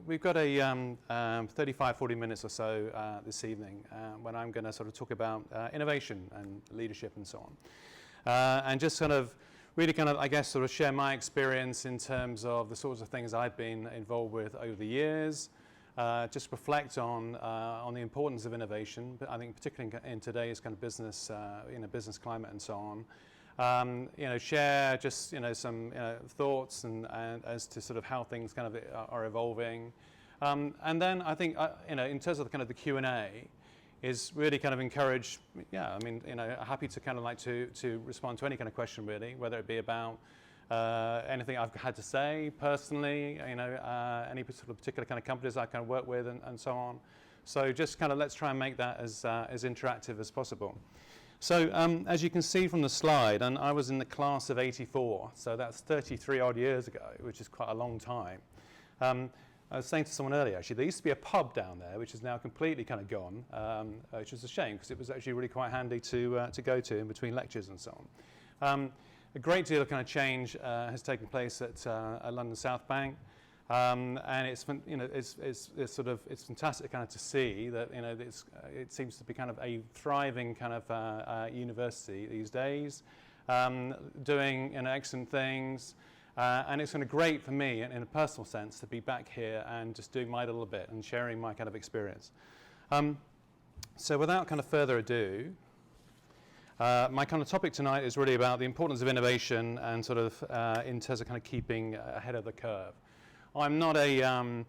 we've got a 35, 40 minutes or so this evening when I'm going to sort of talk about innovation and leadership and so on. And just kind of really kind of, I guess, sort of share my experience in terms of the sorts of things I've been involved with over the years. Just reflect on the importance of innovation, but I think particularly in today's kind of business, business climate and so on. Share just some thoughts and as to sort of how things kind of are evolving, and then I think in terms of the kind of the Q&A, is really kind of encourage. Happy to kind of like to respond to any kind of question really, whether it be about anything I've had to say personally, any sort of particular kind of companies I kind of work with and so on. So just kind of let's try and make that as interactive as possible. So as you can see from the slide, and I was in the class of 84, so that's 33 odd years ago, which is quite a long time. I was saying to someone earlier, actually, there used to be a pub down there, which is now completely kind of gone, which is a shame because it was actually really quite handy to go to in between lectures and so on. A great deal of kind of change has taken place at London South Bank. And it's fantastic kind of to see that it seems to be kind of a thriving kind of university these days, doing excellent things, and it's kind of great for me in a personal sense to be back here and just doing my little bit and sharing my kind of experience. So without kind of further ado, my kind of topic tonight is really about the importance of innovation and sort of in terms of kind of keeping ahead of the curve. I'm not a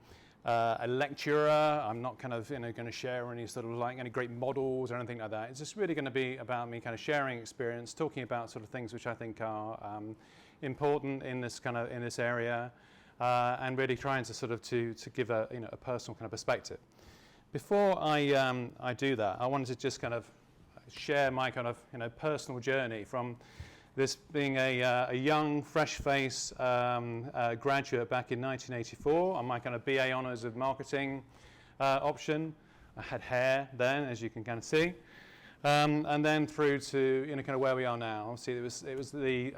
lecturer. I'm not kind of going to share any sort of like any great models or anything like that. It's just really going to be about me kind of sharing experience, talking about sort of things which I think are important in this kind of in this area, and really trying to sort of to give a a personal kind of perspective. Before I do that, I wanted to just kind of share my kind of personal journey from this being a young, fresh-faced graduate back in 1984 on my kind of BA Honours of Marketing option. I had hair then, as you can kind of see, and then through to kind of where we are now. See, it was the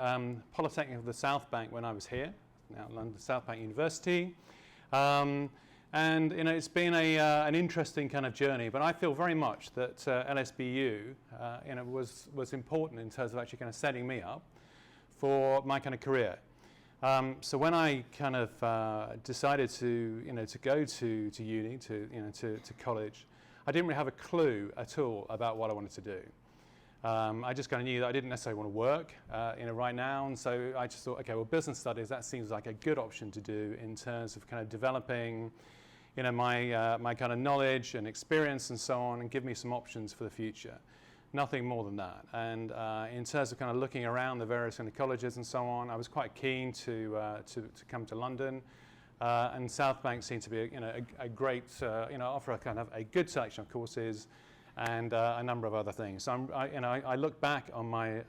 Polytechnic of the South Bank when I was here, now London South Bank University. And it's been an interesting kind of journey, but I feel very much that LSBU was important in terms of actually kind of setting me up for my kind of career. So when I kind of decided to go to uni, to college, I didn't really have a clue at all about what I wanted to do. I just kind of knew that I didn't necessarily want to work right now, and so I just thought, okay, well, business studies, that seems like a good option to do in terms of kind of developing my kind of knowledge and experience and so on, and give me some options for the future. Nothing more than that. And in terms of kind of looking around the various kind of colleges and so on, I was quite keen to come to London. And South Bank seemed to be a great offer a kind of a good selection of courses and a number of other things. So I look back on my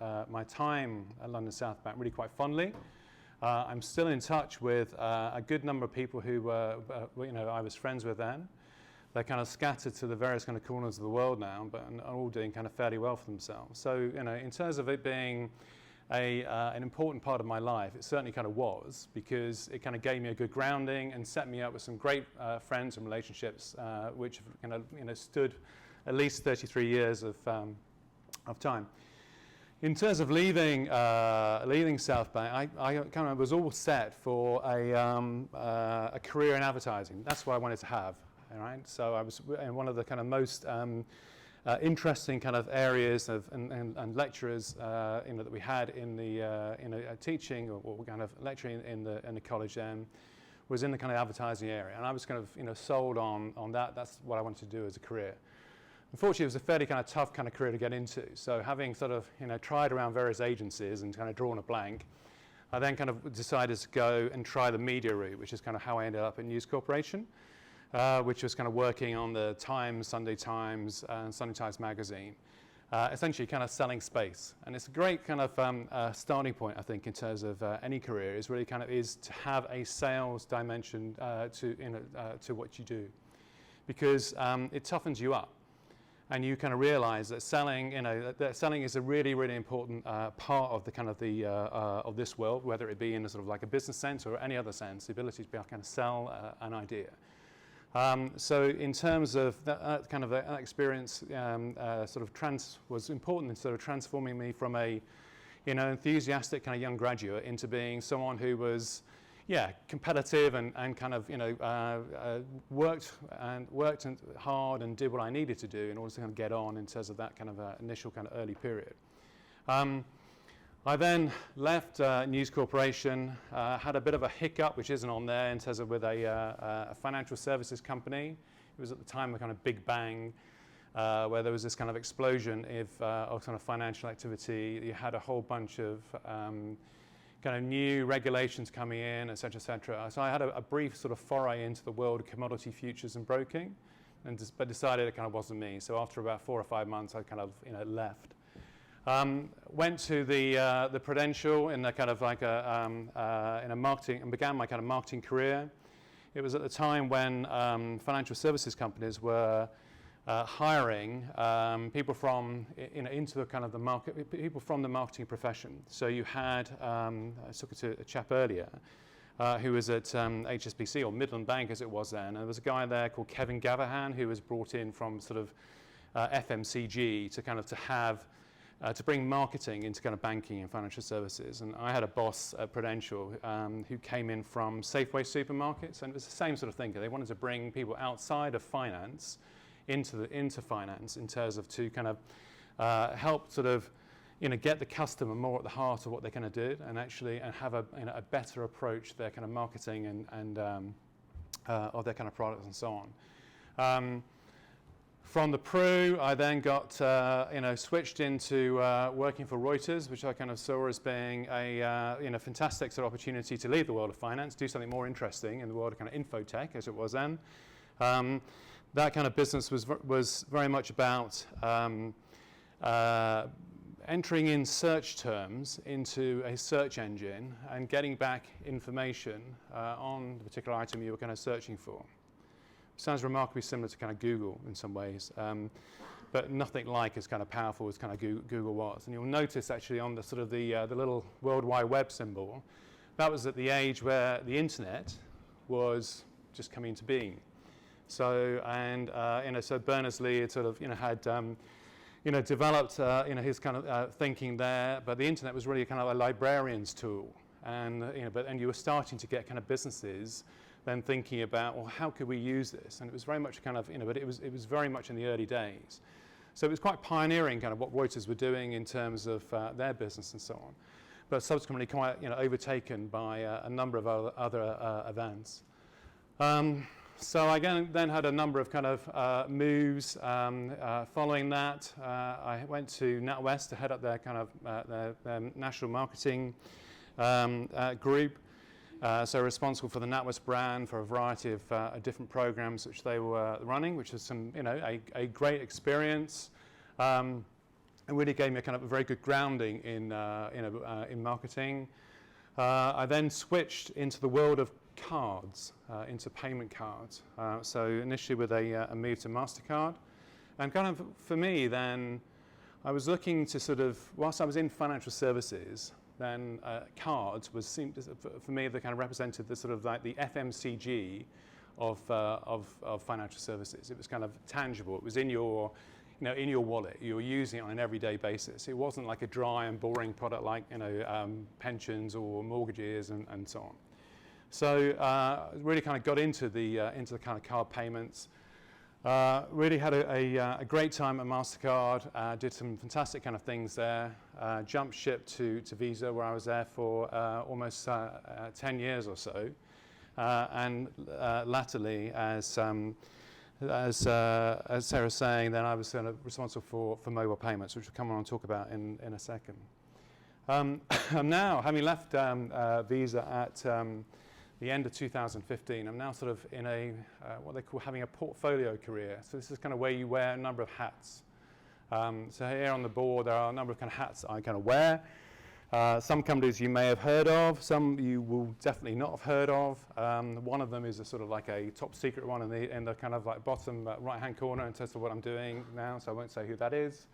time at London South Bank really quite fondly. I'm still in touch with a good number of people who I was friends with then. They're kind of scattered to the various kind of corners of the world now, but are all doing kind of fairly well for themselves. So in terms of it being an important part of my life, it certainly kind of was, because it kind of gave me a good grounding and set me up with some great friends and relationships, which have kind of stood at least 33 years of time. In terms of leaving South Bank, I kind of was all set for a career in advertising. That's what I wanted to have. All right, so I was in one of the kind of most interesting kind of areas and lecturers that we had in the teaching or kind of lecturing in the college then was in the kind of advertising area, and I was kind of sold on that. That's what I wanted to do as a career. Unfortunately, it was a fairly kind of tough kind of career to get into. So having sort of tried around various agencies and kind of drawn a blank, I then kind of decided to go and try the media route, which is kind of how I ended up at News Corporation, which was kind of working on the Times, Sunday Times, and Sunday Times Magazine, essentially kind of selling space. And it's a great kind of starting point, I think, in terms of any career, is really kind of is to have a sales dimension to what you do, because it toughens you up. And you kind of realize that selling, that selling is a really, really important part of the kind of of this world, whether it be in a sort of like a business sense or any other sense, the ability to be able to kind of sell an idea. So in terms of that kind of that experience, was important in sort of transforming me from a, enthusiastic kind of young graduate into being someone who was, competitive and kind of, worked hard and did what I needed to do in order to kind of get on in terms of that kind of initial kind of early period. I then left News Corporation, had a bit of a hiccup, which isn't on there, in terms of with a financial services company. It was at the time a kind of big bang, where there was this kind of explosion of kind of financial activity. You had a whole bunch of kind of new regulations coming in, et cetera, et cetera. So I had a brief sort of foray into the world of commodity futures and broking, but decided it kind of wasn't me. So after about 4 or 5 months, I kind of left. Went to the Prudential in a kind of like in a marketing, and began my kind of marketing career. It was at the time when financial services companies were hiring people from into the kind of the market, people from the marketing profession. So you had I took it to a chap earlier who was at HSBC or Midland Bank as it was then. And there was a guy there called Kevin Gavahan who was brought in from sort of FMCG to bring marketing into kind of banking and financial services. And I had a boss at Prudential who came in from Safeway supermarkets, and it was the same sort of thing. They wanted to bring people outside of finance into finance in terms of to kind of help sort of get the customer more at the heart of what they're going to do, and actually have a better approach to their kind of marketing and of their kind of products and so on. From the Pru, I then got switched into working for Reuters, which I kind of saw as being a fantastic sort of opportunity to leave the world of finance, do something more interesting in the world of kind of infotech as it was then. That kind of business was very much about entering in search terms into a search engine and getting back information on the particular item you were kind of searching for. Sounds remarkably similar to kind of Google in some ways, but nothing like as kind of powerful as kind of Google was. And you'll notice actually on the sort of the little World Wide Web symbol, that was at the age where the internet was just coming into being. So so Berners-Lee had sort of had developed his kind of thinking there, but the internet was really kind of a librarian's tool, and and you were starting to get kind of businesses then thinking about, well, how could we use this? And it was very much kind of, but it was very much in the early days. So it was quite pioneering kind of what Reuters were doing in terms of their business and so on, but subsequently quite overtaken by a number of other events. So I then had a number of kind of moves. Following that, I went to NatWest to head up their kind of their national marketing group. So responsible for the NatWest brand for a variety of different programs which they were running, which was some, a great experience. It really gave me a kind of a very good grounding in marketing. I then switched into the world of cards, into payment cards. So initially with a move to MasterCard, and kind of for me then, I was looking to sort of, whilst I was in financial services, then cards seemed for me they kind of represented the sort of like the FMCG of financial services. It was kind of tangible. It was in your in your wallet. You were using it on an everyday basis. It wasn't like a dry and boring product like pensions or mortgages and so on. So really kind of got into the kind of card payments. Really had a great time at MasterCard, did some fantastic kind of things there, jumped ship to Visa where I was there for almost 10 years or so, and latterly as Sarah was saying, then I was responsible for mobile payments, which we'll come on and talk about in a second. I'm now, having left Visa at the end of 2015, I'm now sort of in a what they call having a portfolio career. So this is kind of where you wear a number of hats. So here on the board, there are a number of kind of hats I kind of wear. Some companies you may have heard of, some you will definitely not have heard of. One of them is a sort of like a top secret one in the kind of like bottom right-hand corner in terms of what I'm doing now, so I won't say who that is.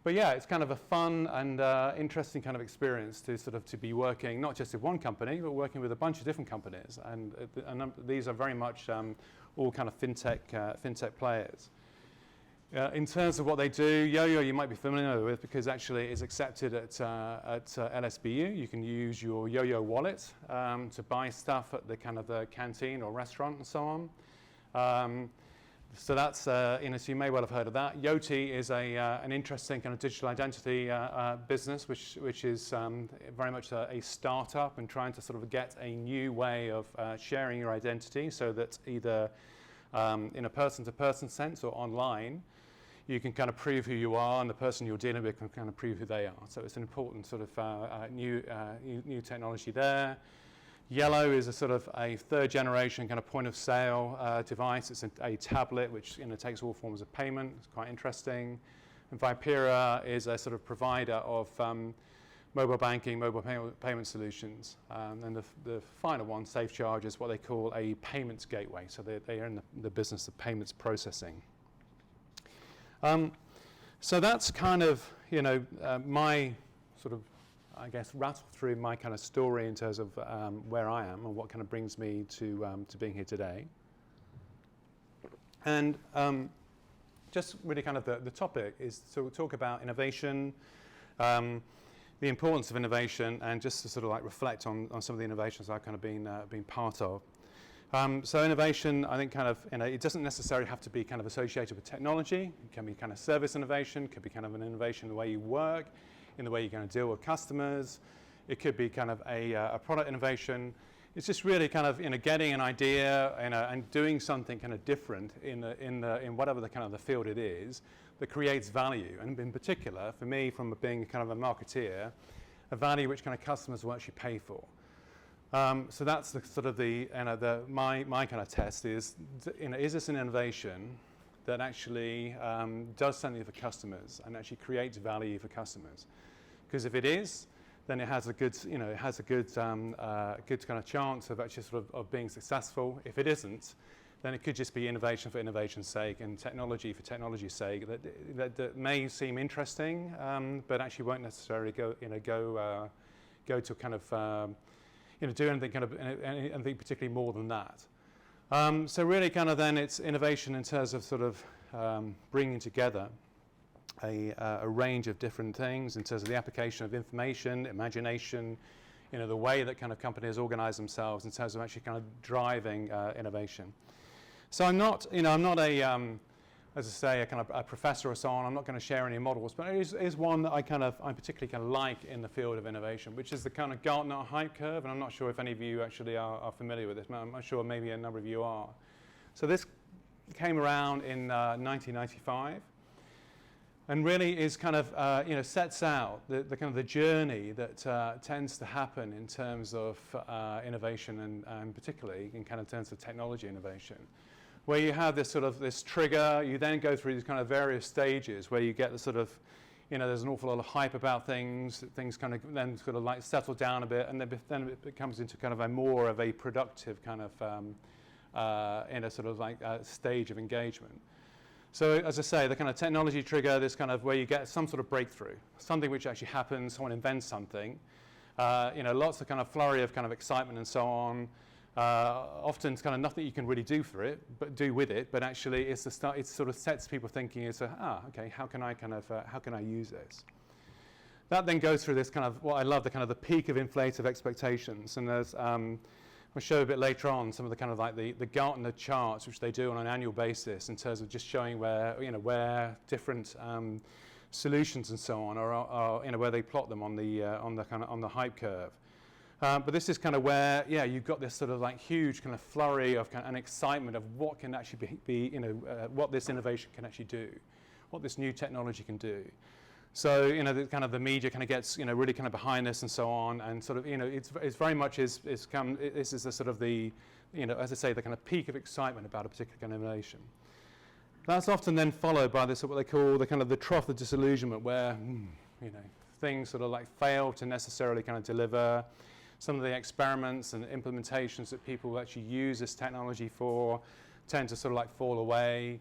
But yeah, it's kind of a fun and interesting kind of experience to be working not just with one company, but working with a bunch of different companies. And these are very much all kind of fintech players. In terms of what they do, Yo-Yo you might be familiar with because actually it's accepted at LSBU. You can use your Yo-Yo wallet to buy stuff at the kind of the canteen or restaurant and so on. So that's, so you may well have heard of that. Yoti is an interesting kind of digital identity business, which is very much a startup and trying to sort of get a new way of sharing your identity so that either in a person-to-person sense or online, you can kind of prove who you are and the person you're dealing with can kind of prove who they are. So it's an important sort of new technology there. Yellow is a sort of a third generation kind of point of sale device. It's a tablet which takes all forms of payment. It's quite interesting. And Vipera is a sort of provider of mobile banking, mobile payment solutions. And the final one, SafeCharge, is what they call a payments gateway. So they are in the business of payments processing. So that's kind of my sort of, I guess, rattle through my kind of story in terms of where I am and what kind of brings me to being here today. And just really kind of the topic is to talk about innovation, the importance of innovation, and just to sort of like reflect on some of the innovations I've kind of been part of. So innovation, I think kind of, it doesn't necessarily have to be kind of associated with technology. It can be kind of service innovation, it could be kind of an innovation in the way you work, in the way you're going to deal with customers. It could be kind of a product innovation. It's just really kind of getting an idea and doing something kind of different in whatever the kind of the field it is that creates value. And in particular, for me, from being kind of a marketeer, a value which kind of customers will actually pay for. So that's the sort of my kind of test is this an innovation that actually does something for customers and actually creates value for customers? Because if it is, then it has a good, good kind of chance of actually sort of being successful. If it isn't, then it could just be innovation for innovation's sake and technology for technology's sake that may seem interesting, but actually won't necessarily go to kind of do anything kind of anything particularly more than that. So really kind of then it's innovation in terms of sort of bringing together a range of different things in terms of the application of information, imagination, the way that kind of companies organize themselves in terms of actually kind of driving innovation. So I'm not a, as I say, a kind of a professor or so on. I'm not going to share any models, but it is one that I particularly kind of like in the field of innovation, which is the kind of Gartner hype curve. And I'm not sure if any of you actually are familiar with this, but I'm sure maybe a number of you are. So this came around in 1995. And really is kind of, sets out the kind of the journey that tends to happen in terms of innovation and particularly in kind of terms of technology innovation, where you have this trigger. You then go through these kind of various stages where you get the sort of, there's an awful lot of hype about things. Things kind of then sort of like settle down a bit, and then it becomes into kind of a more of a productive kind of in a sort of like stage of engagement. So as I say, the kind of technology trigger, this kind of where you get some sort of breakthrough, something which actually happens, someone invents something, lots of kind of flurry of kind of excitement and so on. Often it's kind of nothing you can really do with it, but actually it's the start. It sort of sets people thinking, okay, how can I use this? That then goes through this kind of what I love, the kind of the peak of inflated expectations, and there's. I'll show a bit later on some of the kind of like the Gartner charts which they do on an annual basis in terms of just showing where different solutions and so on are where they plot them on the hype curve. But this is kind of where you've got this sort of like huge kind of flurry of kind of an excitement of what can actually be what this innovation can actually do, what this new technology can do. So the kind of the media kind of gets really kind of behind this and so on, and sort of it's very much this is the sort of the as I say, the kind of peak of excitement about a particular kind of innovation. That's often then followed by this what they call the kind of the trough of disillusionment, where things sort of like fail to necessarily kind of deliver. Some of the experiments and implementations that people actually use this technology for tend to sort of like fall away.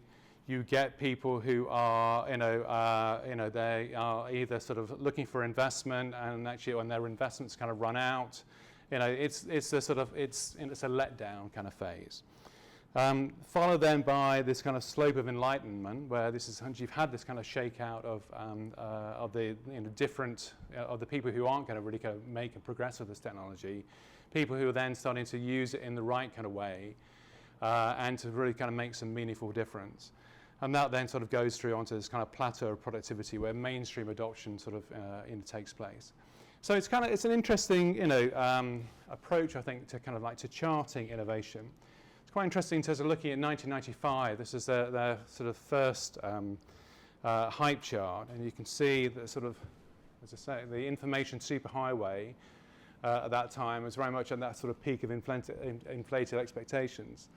You get people who are, they are either sort of looking for investment, and actually when their investments kind of run out, it's a sort of it's a letdown kind of phase. Followed then by this kind of slope of enlightenment, where you've had this kind of shakeout of the different of the people who aren't going to really kind of make and progress with this technology, people who are then starting to use it in the right kind of way, and to really kind of make some meaningful difference. And that then sort of goes through onto this kind of plateau of productivity where mainstream adoption sort of takes place. So it's an interesting approach, I think, to kind of like to charting innovation. It's quite interesting in terms of looking at 1995. This is their sort of first hype chart, and you can see that sort of, as I say, the information superhighway at that time was very much at that sort of peak of inflated expectations.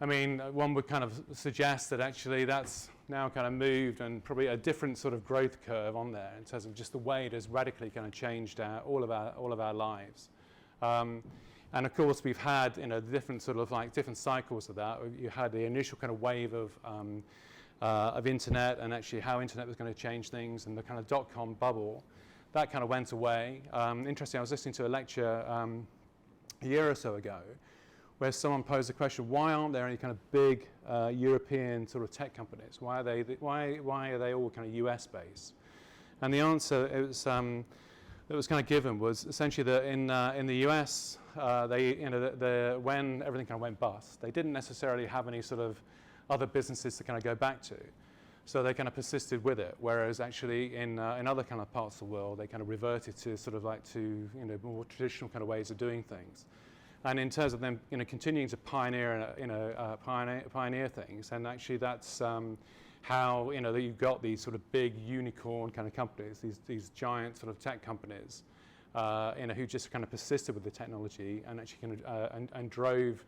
I mean, one would kind of suggest that actually that's now kind of moved and probably a different sort of growth curve on there in terms of just the way it has radically kind of changed all of our lives. And of course, we've had different sort of like different cycles of that. You had the initial kind of wave of internet, and actually how internet was going to change things, and the kind of dot-com bubble that kind of went away. Interesting. I was listening to a lecture a year or so ago, where someone posed the question, why aren't there any kind of big European sort of tech companies? Why are they all kind of US based? And the answer that was kind of given was essentially that in the US, when everything kind of went bust, they didn't necessarily have any sort of other businesses to kind of go back to. So they kind of persisted with it, whereas actually in other kind of parts of the world, they kind of reverted to sort of like to more traditional kind of ways of doing things. And in terms of them, continuing to pioneer things, and actually that's how that you've got these sort of big unicorn kind of companies, these giant sort of tech companies, who just kind of persisted with the technology and actually kind of and drove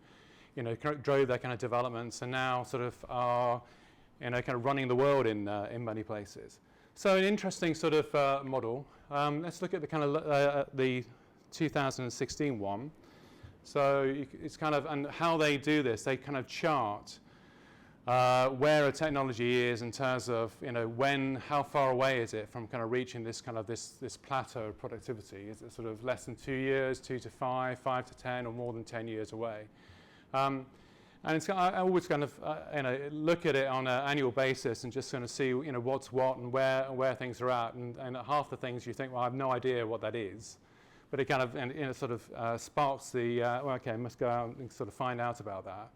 their kind of developments, and now sort of are kind of running the world in many places. So an interesting sort of model. Let's look at the kind of the 2016 one. So it's kind of, and how they do this, they kind of chart where a technology is in terms of, how far away is it from kind of reaching this kind of this plateau of productivity? Is it sort of less than 2 years, 2 to 5, 5 to 10, or more than 10 years away? And I always kind of, look at it on an annual basis and just kind of see, what's what and where things are at. And half the things you think, well, I have no idea what that is. But it kind of, sort of sparks the, okay, must go out and sort of find out about that.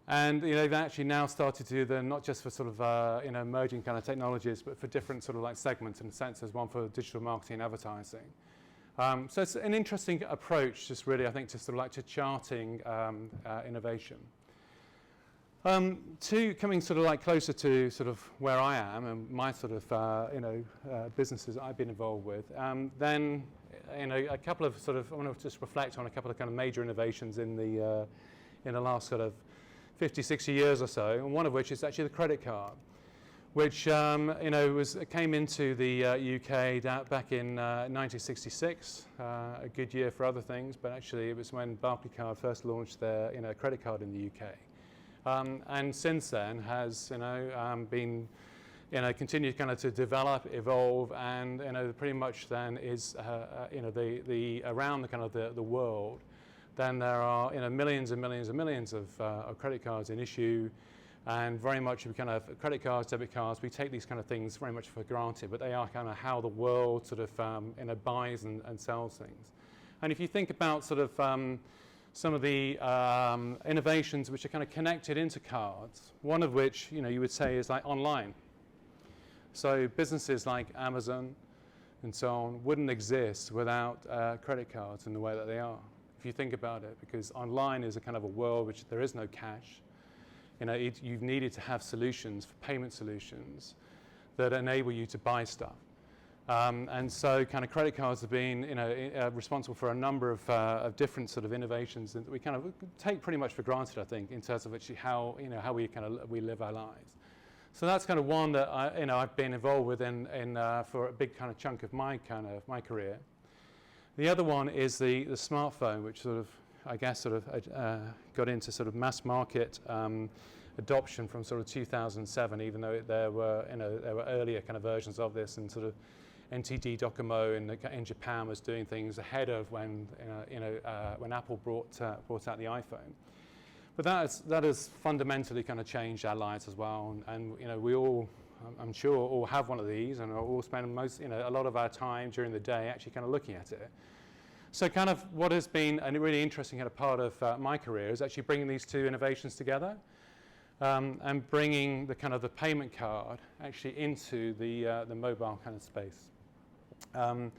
And they've actually now started to do not just for sort of emerging kind of technologies, but for different sort of like segments. In a sense, there's one for digital marketing and advertising. So it's an interesting approach, just really, I think, to sort of like to charting innovation. Coming sort of like closer to sort of where I am and my sort of businesses I've been involved with, then a couple of sort of, I want to just reflect on a couple of kind of major innovations in the last sort of 50, 60 years or so, and one of which is actually the credit card, which came into the UK back in 1966, a good year for other things, but actually it was when Barclaycard first launched their credit card in the UK. And since then has been continued kind of to develop, evolve, and pretty much then is the around the kind of the world. Then there are millions and millions and millions of credit cards in issue, and very much we kind of credit cards, debit cards. We take these kind of things very much for granted, but they are kind of how the world sort of buys and sells things. And if you think about sort of some of the innovations which are kind of connected into cards, one of which you would say is like online. So businesses like Amazon and so on wouldn't exist without credit cards in the way that they are, if you think about it, because online is a kind of a world which there is no cash. You've needed to have solutions, for payment solutions, that enable you to buy stuff. And so kind of credit cards have been responsible for a number of different sort of innovations that we kind of take pretty much for granted, I think, in terms of actually how we live our lives. So that's kind of one that I've been involved with for a big kind of chunk of my career. The other one is the smartphone, which sort of, I guess, got into sort of mass market adoption from sort of 2007, even though there were earlier kind of versions of this, and sort of NTT Docomo in Japan was doing things ahead of when Apple brought out the iPhone. But that has fundamentally kind of changed our lives as well, and we all, I'm sure, all have one of these, and all spend a lot of our time during the day actually kind of looking at it. So kind of what has been a really interesting kind of part of my career is actually bringing these two innovations together, and bringing the kind of the payment card actually into the mobile kind of space. And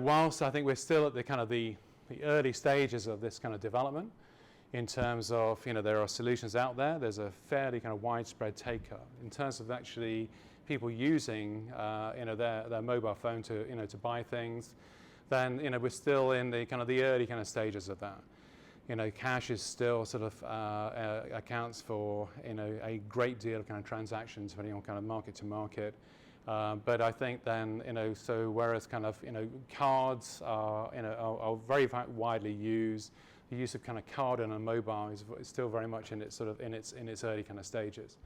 whilst I think we're still at the kind of the early stages of this kind of development, in terms of, there are solutions out there, there's a fairly kind of widespread take-up. In terms of actually people using, their mobile phone to, to buy things, then, we're still in the kind of the early kind of stages of that. Cash is still sort of accounts for, a great deal of kind of transactions, depending on kind of market to market. But I think then, so whereas kind of, cards are, are very widely used, the use of kind of card on a mobile is still very much in its sort of in its early kind of stages.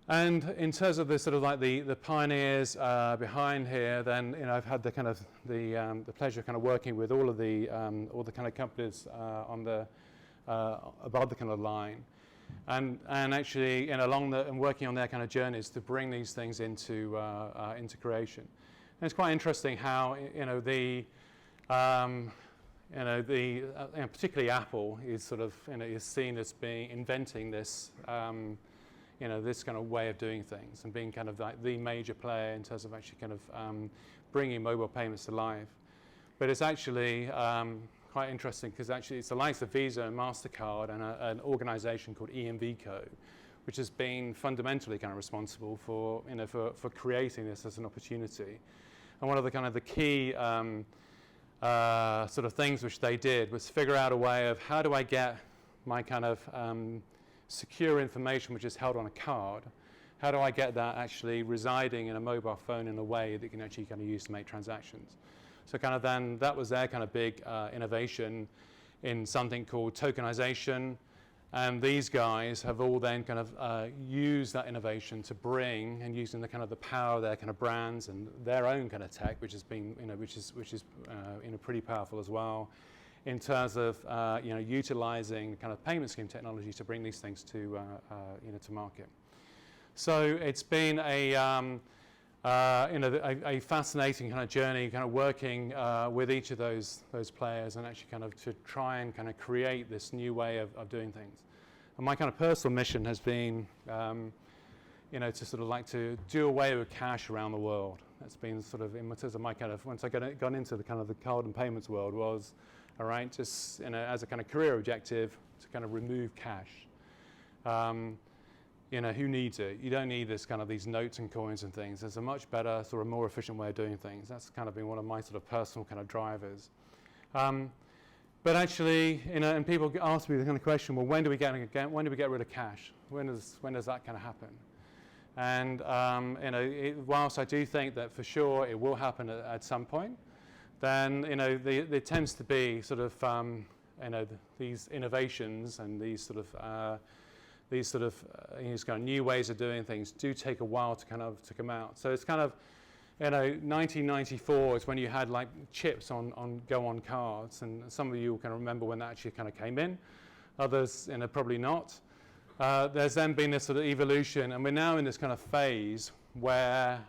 And in terms of the sort of like the pioneers behind here, then I've had the kind of the pleasure of kind of working with all the kind of companies on the above the kind of line, and actually and working on their kind of journeys to bring these things into creation. And it's quite interesting how particularly Apple is sort of is seen as being inventing this this kind of way of doing things, and being kind of like the major player in terms of actually kind of bringing mobile payments to life. But it's actually quite interesting, because actually it's the likes of Visa and MasterCard and an organization called EMVCo, which has been fundamentally kind of responsible for for creating this as an opportunity. And one of the kind of the key sort of things which they did was figure out a way of, how do I get my kind of secure information which is held on a card, how do I get that actually residing in a mobile phone in a way that you can actually kind of use to make transactions. So kind of then that was their kind of big innovation in something called tokenization. And these guys have all then kind of used that innovation to bring, and using the kind of the power of their kind of brands and their own kind of tech, which has been, which is pretty powerful as well, in terms of utilizing kind of payment scheme technology to bring these things to to market. So it's been a fascinating kind of journey, kind of working with each of those players, and actually kind of to try and kind of create this new way of doing things. And my kind of personal mission has been, to sort of like to do away with cash around the world. That's been sort of in terms of my kind of, once I got into the kind of the card and payments world, was, all right, just as a kind of career objective to kind of remove cash. Who needs it? You don't need this kind of these notes and coins and things. There's a much better, sort of more efficient way of doing things. That's kind of been one of my sort of personal kind of drivers. But actually, and people ask me the kind of question, well, when do we get rid of cash? When does that kind of happen? And whilst I do think that for sure it will happen at some point, then there tends to be sort of these innovations and these kind of new ways of doing things do take a while to come out. So it's kind of 1994 is when you had like chips on cards, and some of you will kind of remember when that actually kind of came in. Others probably not. There's then been this sort of evolution, and we're now in this kind of phase where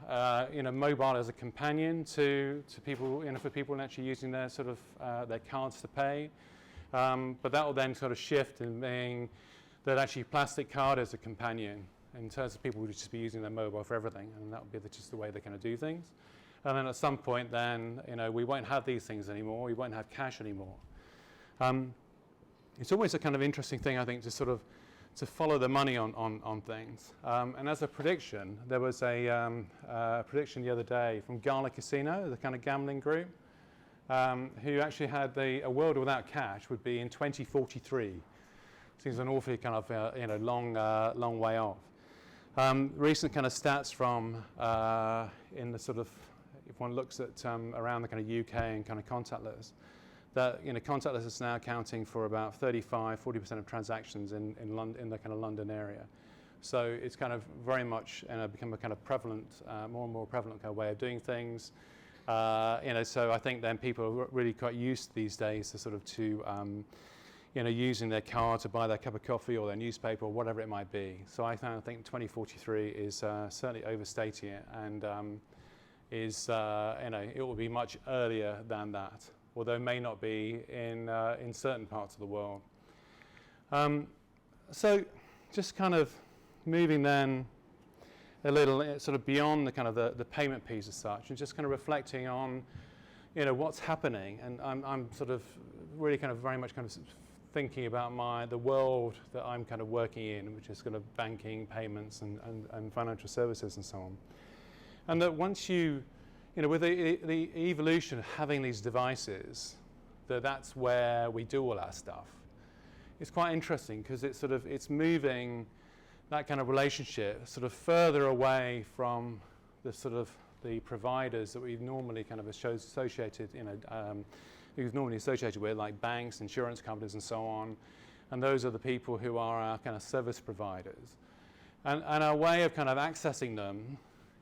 mobile as a companion to people, for people actually using their sort of their cards to pay. But that will then sort of shift in being that actually plastic card is a companion in terms of people who just be using their mobile for everything, and that would be just the way they kind of do things. And then at some point, then we won't have these things anymore. We won't have cash anymore. It's always a kind of interesting thing, I think, to sort of to follow the money on things. And as a prediction, there was a prediction the other day from Gala Casino, the kind of gambling group, who actually had a world without cash would be in 2043. Seems an awfully kind of long way off. Recent kind of stats from in the sort of, if one looks at around the kind of UK and kind of contactless, that contactless is now accounting for about 35–40% of transactions in London, in the kind of London area. So it's kind of very much become a kind of prevalent, more and more prevalent kind of way of doing things. So I think then people are really quite used these days to sort of using their card to buy their cup of coffee or their newspaper or whatever it might be. So I think 2043 is certainly overstating it, and it will be much earlier than that, although it may not be in certain parts of the world. So just kind of moving then a little sort of beyond the kind of the payment piece as such, and just kind of reflecting on what's happening, and I'm sort of really kind of very much kind of thinking about the world that I'm kind of working in, which is kind of banking, payments, and financial services and so on. And that once with the evolution of having these devices, that's where we do all our stuff. It's quite interesting because it's moving that kind of relationship sort of further away from the providers that we've normally kind of associated, who's normally associated with, like banks, insurance companies, and so on. And those are the people who are our kind of service providers. And our way of kind of accessing them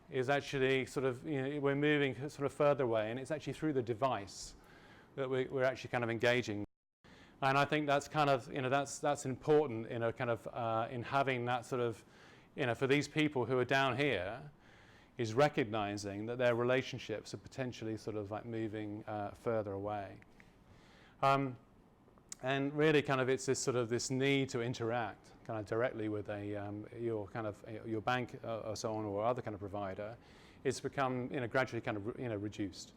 is actually sort of, we're moving sort of further away, and it's actually through the device that we're actually kind of engaging. And I think that's kind of, that's important, kind of in having that sort of, for these people who are down here, is recognizing that their relationships are potentially sort of like moving further away. And really kind of it's this need to interact kind of directly with your bank or so on, or other kind of provider. It's become gradually kind of reduced.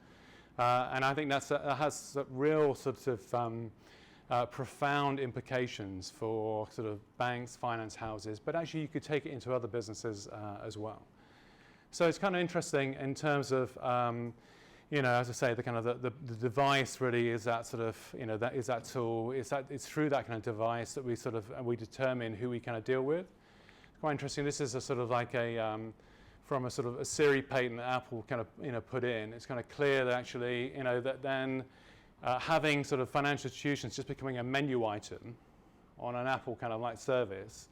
And I think that has real sort of profound implications for sort of banks, finance houses, but actually you could take it into other businesses as well. So it's kind of interesting in terms of, as I say, the kind of the device really is that sort of, that is that tool. It's through that kind of device that we determine who we kind of deal with. It's quite interesting. This is a sort of like from a sort of a Siri patent that Apple kind of put in. It's kind of clear that actually, that then having sort of financial institutions just becoming a menu item on an Apple kind of like service,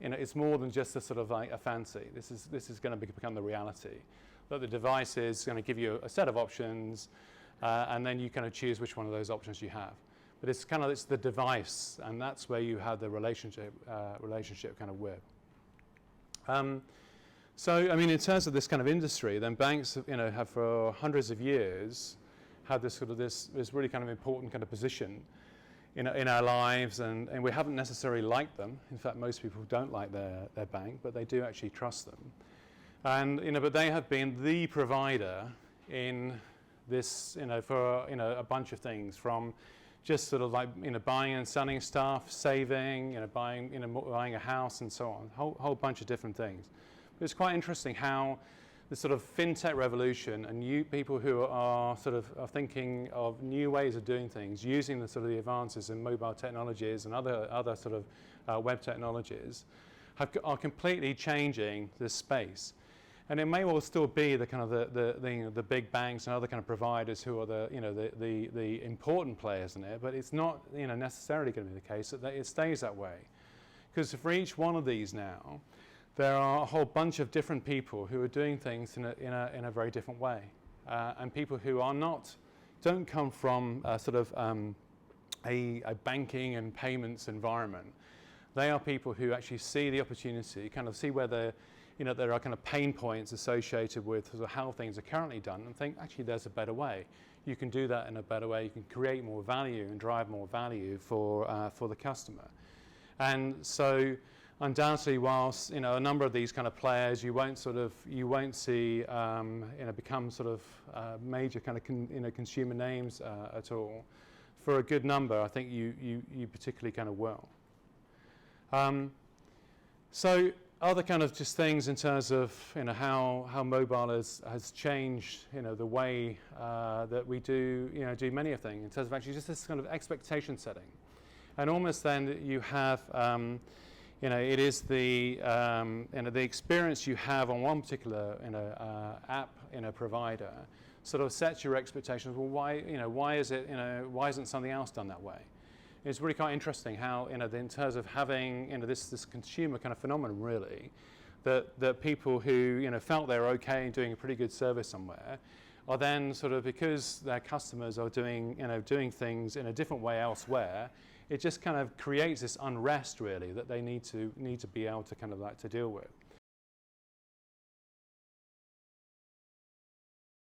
it's more than just a sort of like a fancy. This is going to become the reality. That the device is going to give you a set of options, and then you kind of choose which one of those options you have. But it's the device, and that's where you have the relationship kind of with. So I mean, in terms of this kind of industry, then banks have for hundreds of years had this really kind of important kind of position in our lives, and we haven't necessarily liked them. In fact, most people don't like their bank, but they do actually trust them. And but they have been the provider in this, for a bunch of things, from just sort of like buying and selling stuff, saving, buying a house and so on, whole bunch of different things. But it's quite interesting how the sort of fintech revolution and new people who are thinking of new ways of doing things, using the sort of the advances in mobile technologies and other sort of web technologies, are completely changing this space. And it may well still be the kind of the big banks and other kind of providers who are the important players in it, but it's not necessarily going to be the case that it stays that way, because for each one of these now, there are a whole bunch of different people who are doing things in a very different way, and people who don't come from a banking and payments environment. They are people who actually see the opportunity, kind of see where there are kind of pain points associated with sort of how things are currently done, and think actually there's a better way. You can do that in a better way. You can create more value and drive more value for the customer. And so, undoubtedly, whilst a number of these kind of players you won't see become sort of major kind of consumer names at all, for a good number, I think you particularly kind of will. So other kind of just things in terms of how mobile has changed the way that we do many of things, in terms of actually just this kind of expectation setting, and almost then you have it is the the experience you have on one particular app provider sort of sets your expectations. Well, why isn't something else done that way? It's really quite interesting how, in terms of having, this consumer kind of phenomenon, really, that people who, felt they were okay in doing a pretty good service somewhere, are then sort of, because their customers are doing things in a different way elsewhere, it just kind of creates this unrest, really, that they need to be able to kind of like to deal with.